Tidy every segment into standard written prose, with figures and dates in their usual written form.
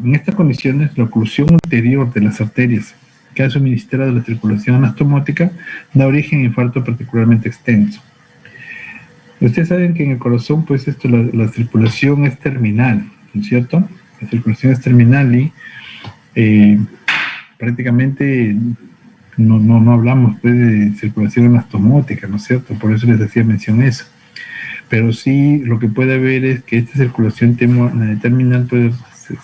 En estas condiciones, la oclusión ulterior de las arterias que ha suministrado la circulación anastomótica da origen a infarto particularmente extenso. Ustedes saben que en el corazón, pues la circulación es terminal, ¿no es cierto? La circulación es terminal y prácticamente no hablamos pues, de circulación anastomótica, ¿no es cierto? Por eso les hacía mención eso. Pero sí, lo que puede haber es que esta circulación terminal pues,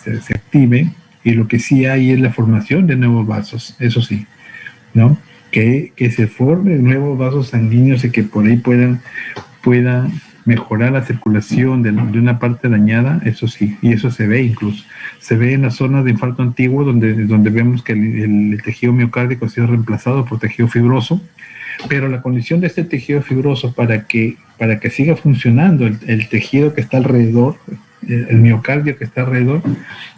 se active, y lo que sí hay es la formación de nuevos vasos, eso sí, ¿no? Que se formen nuevos vasos sanguíneos y que por ahí puedan mejorar la circulación de una parte dañada, eso sí, y eso se ve incluso. Se ve en las zonas de infarto antiguo donde vemos que el tejido miocárdico ha sido reemplazado por tejido fibroso, pero la condición de este tejido fibroso para que siga funcionando el tejido que está alrededor, el miocardio que está alrededor,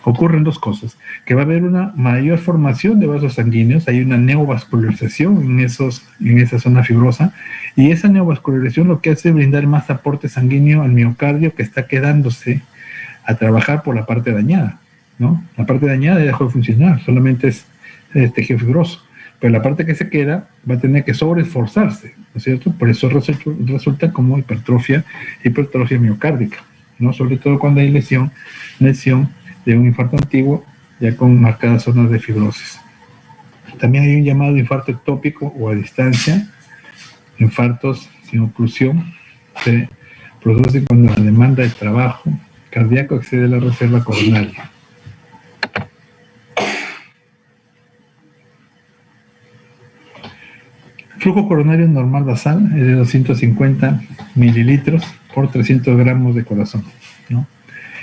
ocurren dos cosas: que va a haber una mayor formación de vasos sanguíneos, hay una neovascularización en esa zona fibrosa, y esa neovascularización lo que hace es brindar más aporte sanguíneo al miocardio que está quedándose a trabajar por la parte dañada, ¿no? La parte dañada ya dejó de funcionar, solamente es tejido fibroso, pero la parte que se queda va a tener que sobreesforzarse, ¿no es cierto? Por eso resulta como hipertrofia miocárdica, ¿no? Sobre todo cuando hay lesión de un infarto antiguo ya con marcadas zonas de fibrosis. También hay un llamado infarto ectópico o a distancia. Infartos sin oclusión se producen cuando la demanda de trabajo cardíaco excede a la reserva coronaria. Flujo coronario normal basal es de 250 mililitros por 300 gramos de corazón, ¿no?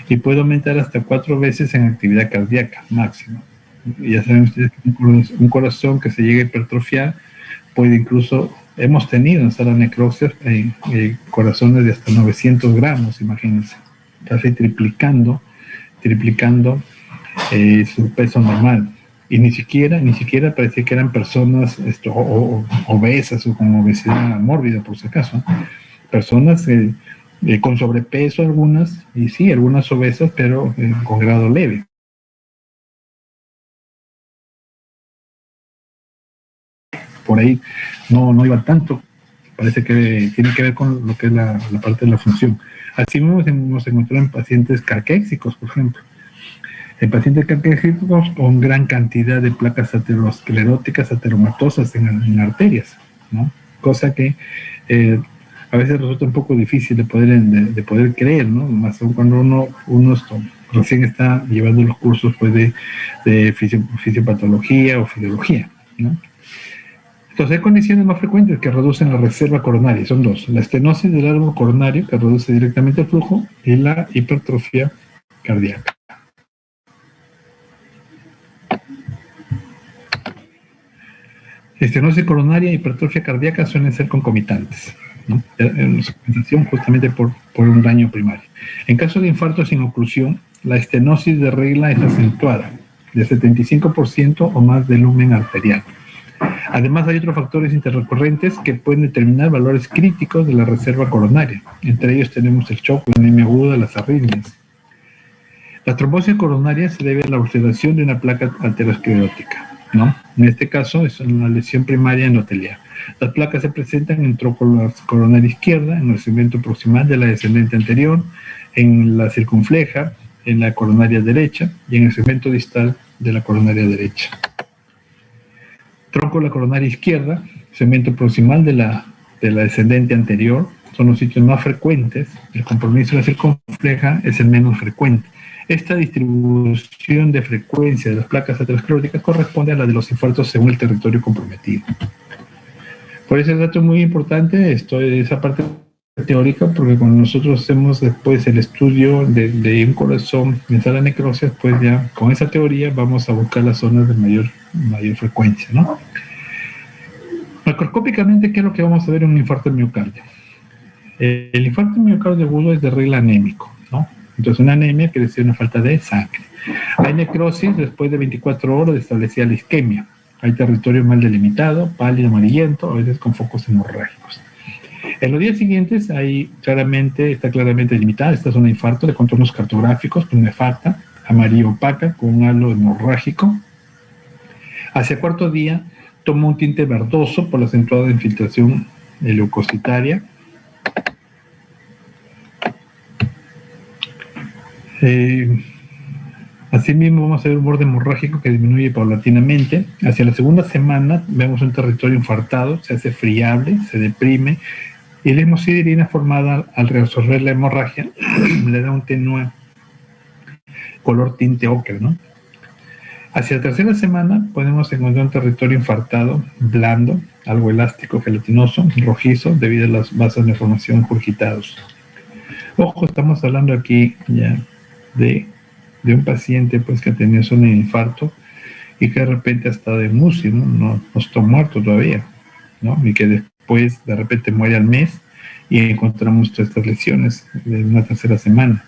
Y puede aumentar hasta 4 veces en actividad cardíaca máxima. Y ya saben ustedes que un corazón que se llega a hipertrofiar puede incluso, hemos tenido en sala necropsias corazones de hasta 900 gramos, imagínense, casi triplicando su peso normal. Y ni siquiera parecía que eran personas obesas o con obesidad mórbida, por si acaso. Personas con sobrepeso algunas, y sí, algunas obesas, pero con grado leve. Por ahí no iba tanto. Parece que tiene que ver con lo que es la parte de la función. Así mismo hemos encontrado en pacientes caquéxicos, por ejemplo. En pacientes caquéxicos con gran cantidad de placas ateroscleróticas ateromatosas en arterias, ¿no? Cosa que a veces resulta un poco difícil de poder creer, ¿no? Más aún cuando uno recién está llevando los cursos pues, de fisiopatología o fisiología, ¿no? Entonces hay condiciones más frecuentes que reducen la reserva coronaria, son dos: la estenosis del árbol coronario, que reduce directamente el flujo, y la hipertrofia cardíaca. Estenosis coronaria e hipertrofia cardíaca suelen ser concomitantes, ¿no? En su compensación justamente por un daño primario. En caso de infarto sin oclusión, la estenosis de regla es acentuada, de 75% o más del lumen arterial. Además, hay otros factores interrecurrentes que pueden determinar valores críticos de la reserva coronaria. Entre ellos tenemos el shock, la anemia aguda, las arritmias. La trombosis coronaria se debe a la oxidación de una placa aterosclerótica, ¿no? En este caso es una lesión primaria endotelial. Las placas se presentan en tronco coronaria izquierda, en el segmento proximal de la descendente anterior, en la circunfleja, en la coronaria derecha y en el segmento distal de la coronaria derecha. Tronco de la coronaria izquierda, segmento proximal de la descendente anterior, son los sitios más frecuentes. El compromiso de la circunfleja es el menos frecuente. Esta distribución de frecuencia de las placas ateroscleróticas corresponde a la de los infartos según el territorio comprometido. Por eso el dato es muy importante, esa parte teórica, porque cuando nosotros hacemos después el estudio de un corazón en sala de necropsias, pues ya con esa teoría vamos a buscar las zonas de mayor frecuencia, ¿no? Macroscópicamente, ¿qué es lo que vamos a ver en un infarto de miocardio? El infarto de miocardio agudo es de regla anémico, ¿no? Entonces, una anemia quiere decir una falta de sangre. Hay necrosis después de 24 horas de establecida la isquemia. Hay territorio mal delimitado, pálido, amarillento, a veces con focos hemorrágicos. En los días siguientes está claramente delimitada esta zona de infarto de contornos cartográficos con nefasta, amarillo opaca con un halo hemorrágico. Hacia cuarto día toma un tinte verdoso por la acentuada infiltración leucocitaria. Asimismo vamos a ver un borde hemorrágico que disminuye paulatinamente. Hacia la segunda semana vemos un territorio infartado, se hace friable, se deprime, y la hemosiderina formada al reabsorber la hemorragia le da un tenue color tinte ocre, ¿no? Hacia la tercera semana podemos encontrar un territorio infartado, blando, algo elástico, gelatinoso, rojizo, debido a las vasos de formación curgitados. Ojo, estamos hablando aquí ya de un paciente pues que tenía un infarto y que de repente ha estado en UCI, no está muerto todavía, ¿no? Y que después de repente muere al mes y encontramos todas estas lesiones de una tercera semana.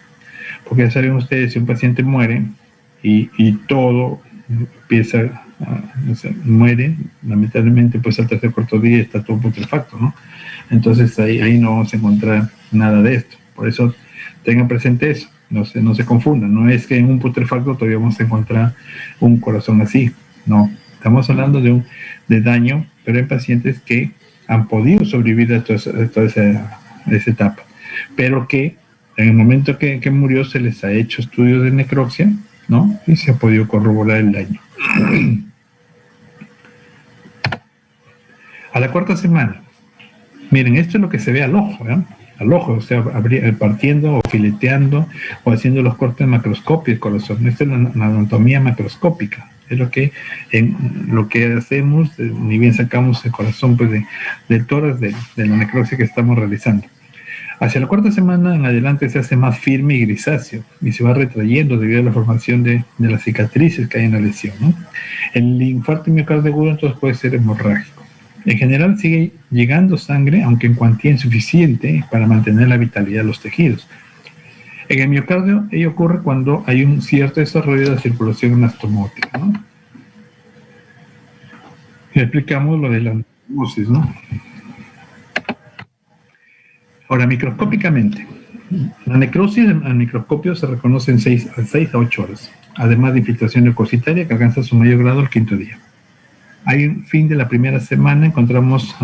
Porque ya saben ustedes, si un paciente muere y todo empieza muere, lamentablemente pues al tercer cuarto día está todo putrefacto, ¿no? Entonces ahí no vamos a encontrar nada de esto. Por eso tengan presente eso, no se confundan. No es que en un putrefacto todavía vamos a encontrar un corazón así, no. Estamos hablando de daño, pero en pacientes que han podido sobrevivir a toda esa etapa, pero que en el momento que murió se les ha hecho estudios de necropsia, ¿no? Y se ha podido corroborar el daño. A la cuarta semana, miren, esto es lo que se ve al ojo, ¿eh? Al ojo, o sea, partiendo o fileteando o haciendo los cortes macroscópicos del corazón. Esta es la anatomía macroscópica. Es lo que hacemos, ni bien sacamos el corazón pues, del tórax de la necropsia que estamos realizando. Hacia la cuarta semana en adelante se hace más firme y grisáceo y se va retrayendo debido a la formación de las cicatrices que hay en la lesión, ¿no? El infarto miocardio agudo entonces puede ser hemorrágico. En general sigue llegando sangre, aunque en cuantía insuficiente para mantener la vitalidad de los tejidos. En el miocardio ello ocurre cuando hay un cierto desarrollo de la circulación anastomótica, ¿no? Y explicamos lo de la anastomosis, ¿no? Ahora, microscópicamente, la necrosis al microscopio se reconoce en 6 a 8 horas, además de infiltración leucocitaria que alcanza su mayor grado el quinto día. Al final de la primera semana encontramos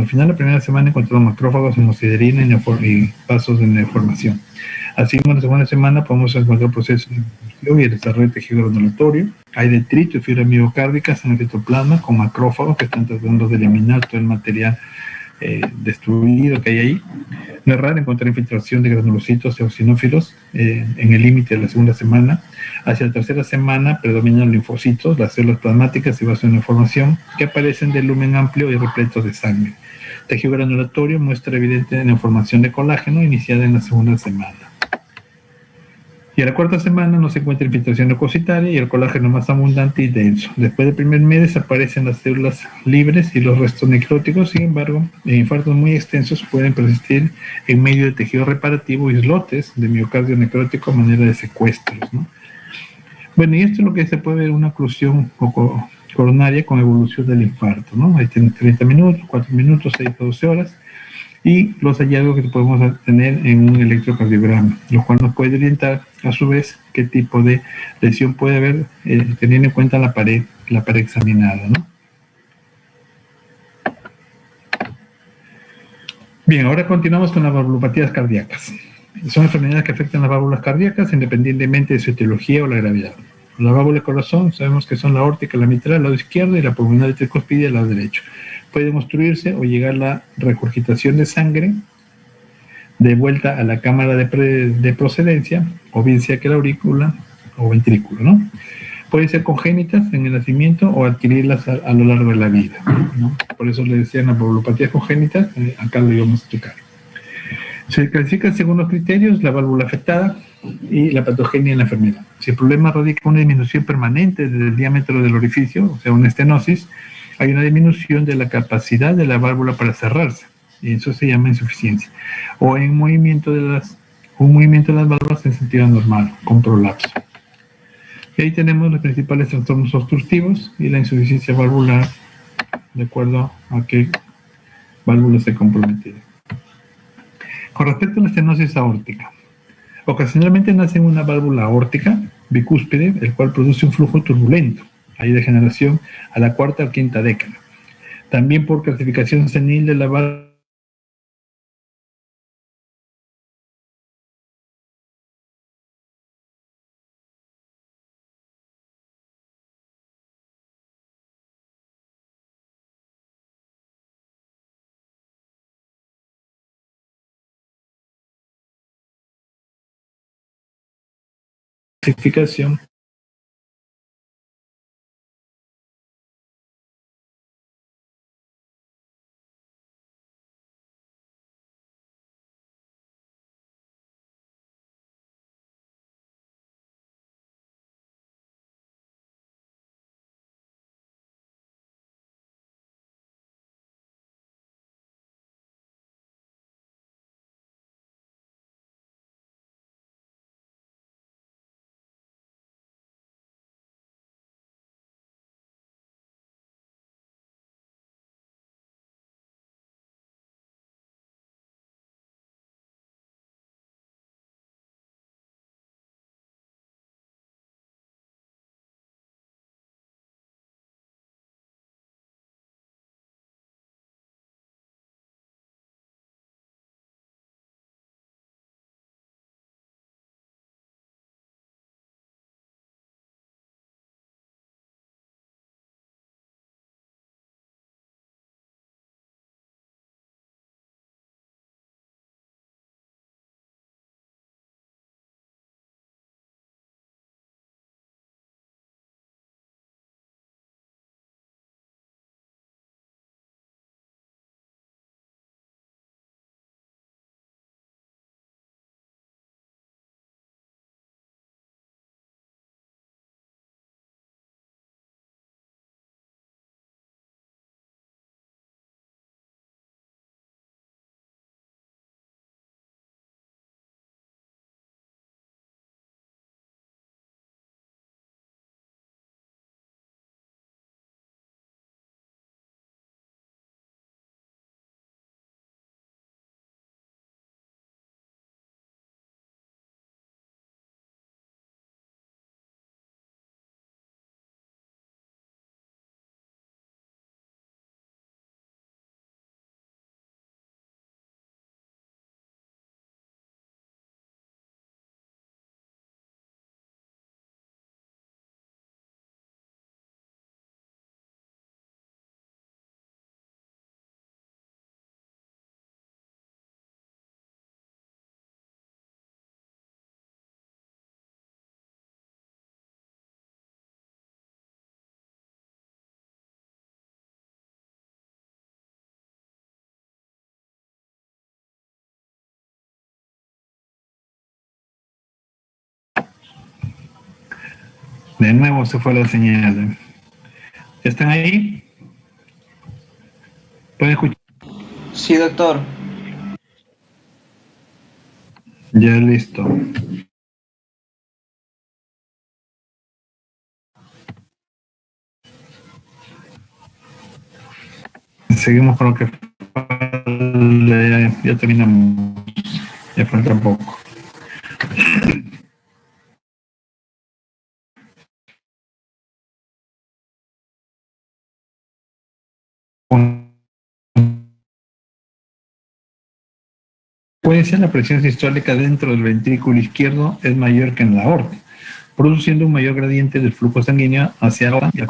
macrófagos, hemosiderina y vasos de neoformación. Así como en la segunda semana podemos encontrar procesos de infiltración y el desarrollo de tejido granulatorio. Hay detrito y fibras miocárdicas en el citoplasma con macrófagos que están tratando de eliminar todo el material destruido que hay ahí. No es raro encontrar infiltración de granulocitos y eosinófilos en el límite de la segunda semana. Hacia la tercera semana predominan linfocitos, las células plasmáticas y vasos de neoformación que aparecen de lumen amplio y repletos de sangre. Tejido granulatorio muestra evidente neoformación de colágeno iniciada en la segunda semana. Y a la cuarta semana no se encuentra infiltración leucocitaria y el colágeno más abundante y denso. Después del primer mes desaparecen las células libres y los restos necróticos. Sin embargo, en infartos muy extensos pueden persistir en medio del tejido reparativo islotes de miocardio necrótico a manera de secuestros, ¿no? Bueno, y esto es lo que se puede ver una oclusión coronaria con evolución del infarto, ¿no? Ahí tiene 30 minutos, 4 minutos, 6 a 12 horas. Y los hallazgos que podemos tener en un electrocardiograma, lo cual nos puede orientar a su vez qué tipo de lesión puede haber teniendo en cuenta la pared examinada, ¿no? Bien, ahora continuamos con las valvulopatías cardíacas. Son enfermedades que afectan las válvulas cardíacas independientemente de su etiología o la gravedad. La válvula del corazón sabemos que son la aórtica, la mitral, el lado izquierdo, y la pulmonar y tricuspide, el lado derecho. Puede obstruirse o llegar la regurgitación de sangre de vuelta a la cámara de procedencia, o bien sea que la aurícula o ventrículo, ¿no? Pueden ser congénitas en el nacimiento o adquirirlas a lo largo de la vida, ¿no? Por eso le decían las valvulopatías congénitas, acá lo íbamos a explicar. Se clasifican según los criterios la válvula afectada y la patogenia en la enfermedad. Si el problema radica en una disminución permanente del diámetro del orificio, o sea, una estenosis, hay una disminución de la capacidad de la válvula para cerrarse, y eso se llama insuficiencia. O en un movimiento de las válvulas en sentido normal, con prolapso. Y ahí tenemos los principales trastornos obstructivos y la insuficiencia valvular, de acuerdo a qué válvula se compromete. Con respecto a la estenosis aórtica, ocasionalmente nace una válvula aórtica bicúspide, el cual produce un flujo turbulento. Hay degeneración a la cuarta o quinta década. También por calcificación senil de la válvula calcificación. De nuevo se fue la señal. ¿Están ahí? ¿Pueden escuchar? Sí, doctor. Ya listo. Seguimos con lo que falta. Ya terminamos. Ya falta poco. Puede ser la presión sistólica dentro del ventrículo izquierdo es mayor que en la aorta, produciendo un mayor gradiente del flujo sanguíneo hacia la aorta.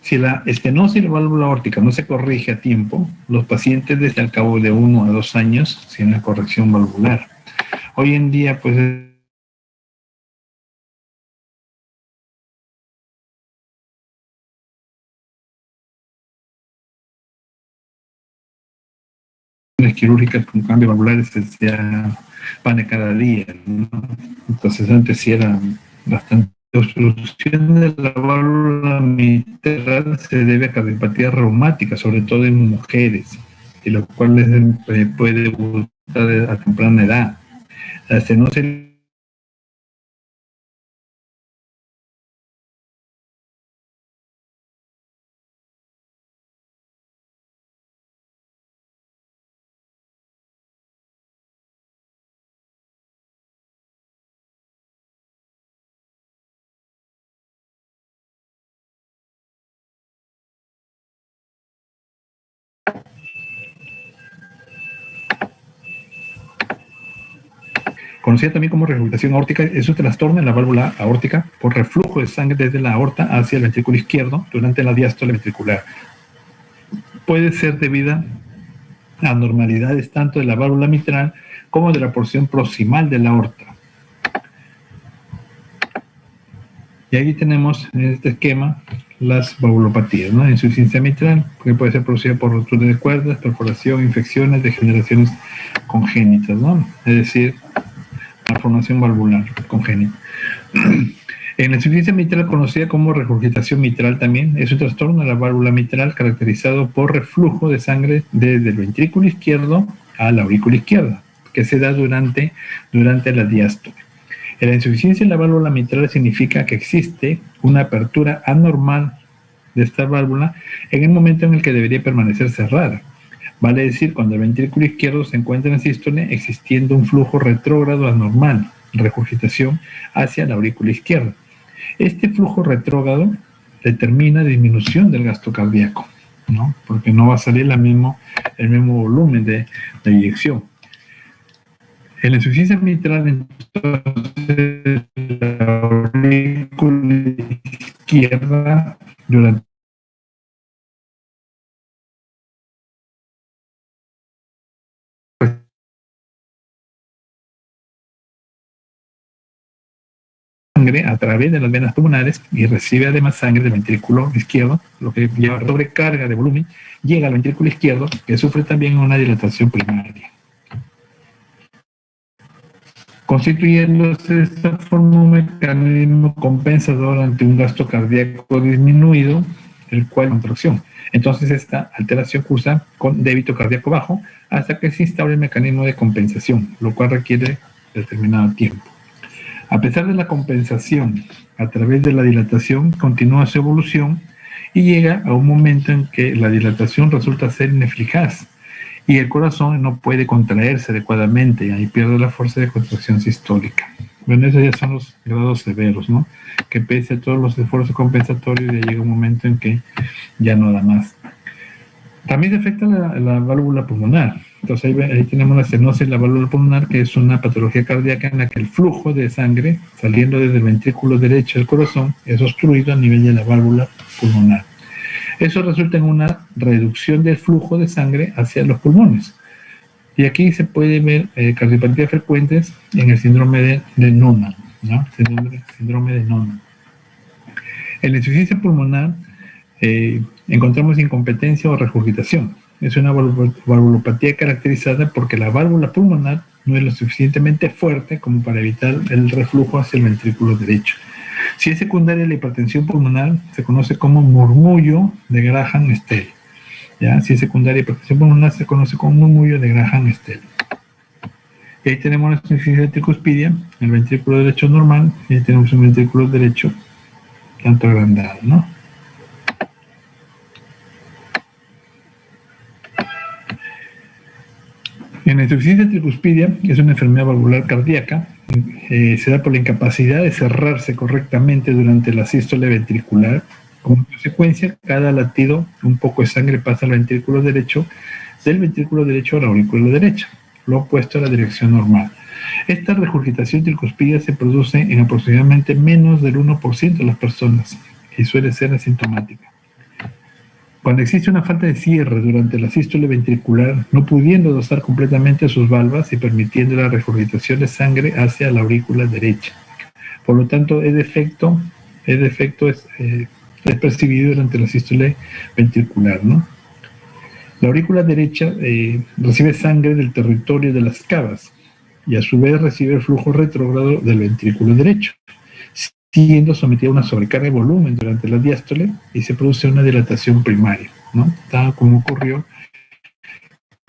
Si la estenosis de la válvula aórtica no se corrige a tiempo, los pacientes desde al cabo de 1 a 2 años sin la corrección valvular. Hoy en día, pues quirúrgicas con cambios valvulares ya van de cada día, ¿no? Entonces antes sí era bastante. La obstrucción de la válvula mitral se debe a cardiopatía reumática, sobre todo en mujeres, y lo cual les puede gustar a temprana edad. La estenosis conocida también como regurgitación aórtica, es un trastorno en la válvula aórtica por reflujo de sangre desde la aorta hacia el ventrículo izquierdo durante la diástole ventricular. Puede ser debida a anormalidades tanto de la válvula mitral como de la porción proximal de la aorta. Y aquí tenemos en este esquema las valvulopatías, ¿no? Insuficiencia mitral, que puede ser producida por rotura de cuerdas, perforación, infecciones, degeneraciones congénitas, ¿no? Es decir, malformación valvular congénita. En la insuficiencia mitral, conocida como regurgitación mitral también, es un trastorno de la válvula mitral caracterizado por reflujo de sangre desde el ventrículo izquierdo a la aurícula izquierda, que se da durante la diástole. La insuficiencia en la válvula mitral significa que existe una apertura anormal de esta válvula en el momento en el que debería permanecer cerrada. Vale decir, cuando el ventrículo izquierdo se encuentra en sístole, existiendo un flujo retrógrado anormal, regurgitación hacia la aurícula izquierda. Este flujo retrógrado determina disminución del gasto cardíaco, ¿no? Porque no va a salir el mismo volumen de eyección. En la insuficiencia mitral, entonces, la aurícula izquierda durante sangre a través de las venas pulmonares y recibe además sangre del ventrículo izquierdo, lo que lleva sobrecarga de volumen, llega al ventrículo izquierdo, que sufre también una dilatación primaria, constituyéndose de esta forma un mecanismo compensador ante un gasto cardíaco disminuido, el cual es contracción. Entonces esta alteración cursa con débito cardíaco bajo hasta que se instaure el mecanismo de compensación, lo cual requiere determinado tiempo. A pesar de la compensación a través de la dilatación, continúa su evolución y llega a un momento en que la dilatación resulta ser ineficaz y el corazón no puede contraerse adecuadamente y ahí pierde la fuerza de contracción sistólica. Bueno, esos ya son los grados severos, ¿no? Que pese a todos los esfuerzos compensatorios ya llega un momento en que ya no da más. También se afecta la válvula pulmonar. Entonces ahí tenemos la estenosis de la válvula pulmonar, que es una patología cardíaca en la que el flujo de sangre saliendo desde el ventrículo derecho del corazón es obstruido a nivel de la válvula pulmonar. Eso resulta en una reducción del flujo de sangre hacia los pulmones. Y aquí se puede ver cardiopatías frecuentes en el síndrome de Noonan, ¿no? Síndrome de Noonan. En la insuficiencia pulmonar encontramos incompetencia o regurgitación. Es una valvulopatía caracterizada porque la válvula pulmonar no es lo suficientemente fuerte como para evitar el reflujo hacia el ventrículo derecho. Si es secundaria la hipertensión pulmonar, se conoce como murmullo de Graham-Stell. ¿Ya? Si es secundaria la hipertensión pulmonar, se conoce como murmullo de Graham-Stell. Y ahí tenemos la insuficiencia tricuspidia, el ventrículo derecho normal, y ahí tenemos un ventrículo derecho tanto agrandado, ¿no? En la insuficiencia tricuspidia, que es una enfermedad valvular cardíaca, se da por la incapacidad de cerrarse correctamente durante la sístole ventricular. Como consecuencia, cada latido, un poco de sangre pasa al ventrículo derecho, del ventrículo derecho a la aurícula derecha, lo opuesto a la dirección normal. Esta regurgitación tricuspidia se produce en aproximadamente menos del 1% de las personas y suele ser asintomática. Cuando existe una falta de cierre durante la sístole ventricular, no pudiendo dosar completamente sus valvas y permitiendo la regurgitación de sangre hacia la aurícula derecha. Por lo tanto, el defecto es percibido durante la sístole ventricular, ¿no? La aurícula derecha recibe sangre del territorio de las cavas y a su vez recibe el flujo retrógrado del ventrículo derecho, siendo sometida a una sobrecarga de volumen durante la diástole y se produce una dilatación primaria, ¿no? Tal como ocurrió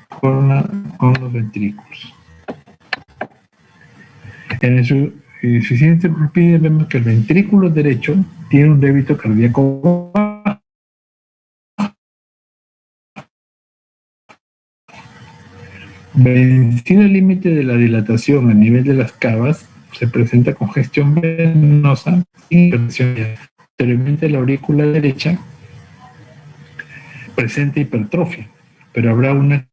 con los ventrículos. En la insuficiencia tricuspidia vemos que el ventrículo derecho tiene un débito cardíaco bajo. Vencido el límite de la dilatación a nivel de las cavas, se presenta congestión venosa y hipertensión. Posteriormente la aurícula derecha presenta hipertrofia, pero habrá una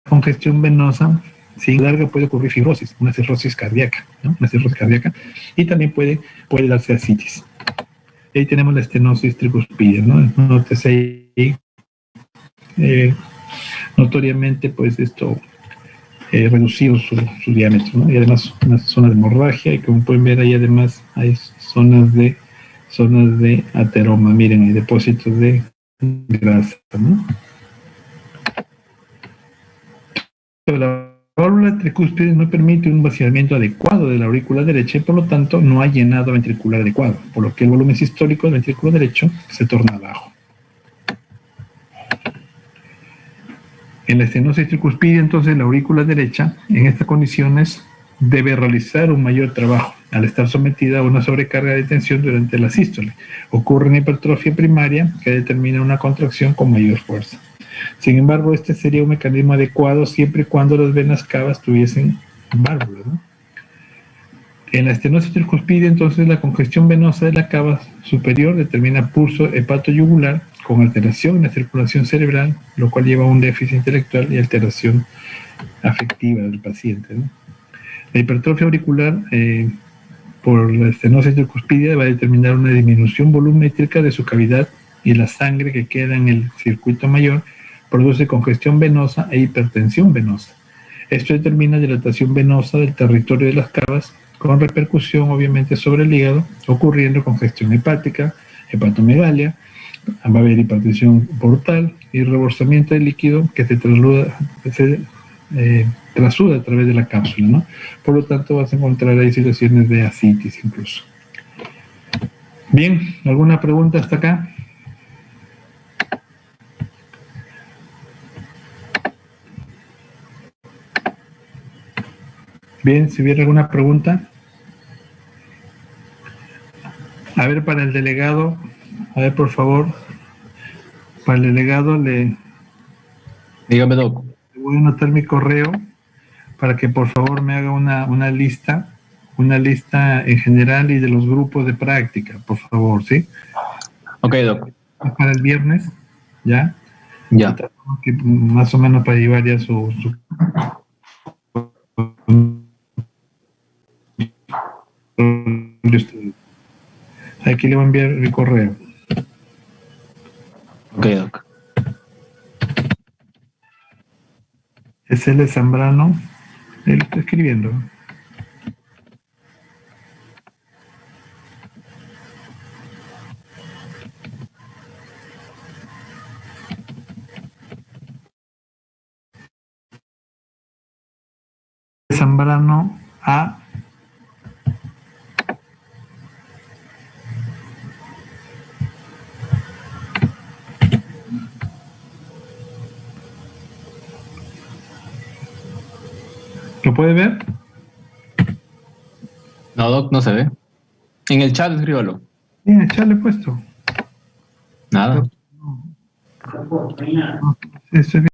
congestión venosa sin larga puede ocurrir fibrosis, una cirrosis cardíaca, ¿no? Una cirrosis cardíaca, y también puede darse ascitis. Y ahí tenemos la estenosis tricuspidea, ¿no? Nótese ahí, notoriamente, pues esto reducido su diámetro, ¿no? Y además una zona de hemorragia, y como pueden ver ahí además hay zonas de ateroma, miren, hay depósitos de grasa, ¿no? La válvula tricúspide no permite un vaciamiento adecuado de la aurícula derecha y por lo tanto no hay llenado ventricular adecuado, por lo que el volumen sistólico del ventrículo derecho se torna bajo. En la estenosis tricuspidea, entonces, la aurícula derecha, en estas condiciones, debe realizar un mayor trabajo al estar sometida a una sobrecarga de tensión durante la sístole. Ocurre una hipertrofia primaria que determina una contracción con mayor fuerza. Sin embargo, este sería un mecanismo adecuado siempre y cuando las venas cavas tuviesen válvulas, ¿no? En la estenosis tricuspidea, entonces, la congestión venosa de la cava superior determina pulso hepatoyugular con alteración en la circulación cerebral, lo cual lleva a un déficit intelectual y alteración afectiva del paciente, ¿no? La hipertrofia auricular por la estenosis tricuspidea va a determinar una disminución volumétrica de su cavidad, y la sangre que queda en el circuito mayor produce congestión venosa e hipertensión venosa. Esto determina dilatación venosa del territorio de las cavas, con repercusión obviamente sobre el hígado, ocurriendo congestión hepática, hepatomegalia, va a haber hipertensión portal y rebosamiento de líquido que se trasuda a través de la cápsula, ¿no? Por lo tanto, vas a encontrar ahí situaciones de ascitis incluso. Bien, ¿alguna pregunta hasta acá? Bien, si hubiera alguna pregunta. A ver, para el delegado, a ver, por favor, para el delegado Dígame, Doc. le voy a anotar mi correo para que por favor me haga una lista en general y de los grupos de práctica, por favor, ¿sí? Ok, Doc. Para el viernes, ¿ya? Ya. Que más o menos para llevar ya su aquí le voy a enviar mi correo. Ok, Doc. Es L. Zambrano, él está escribiendo. Zambrano A. ¿Lo puede ver? No, Doc, no se ve. En el chat, escríbalo. Bien, echarle puesto. Nada. Estoy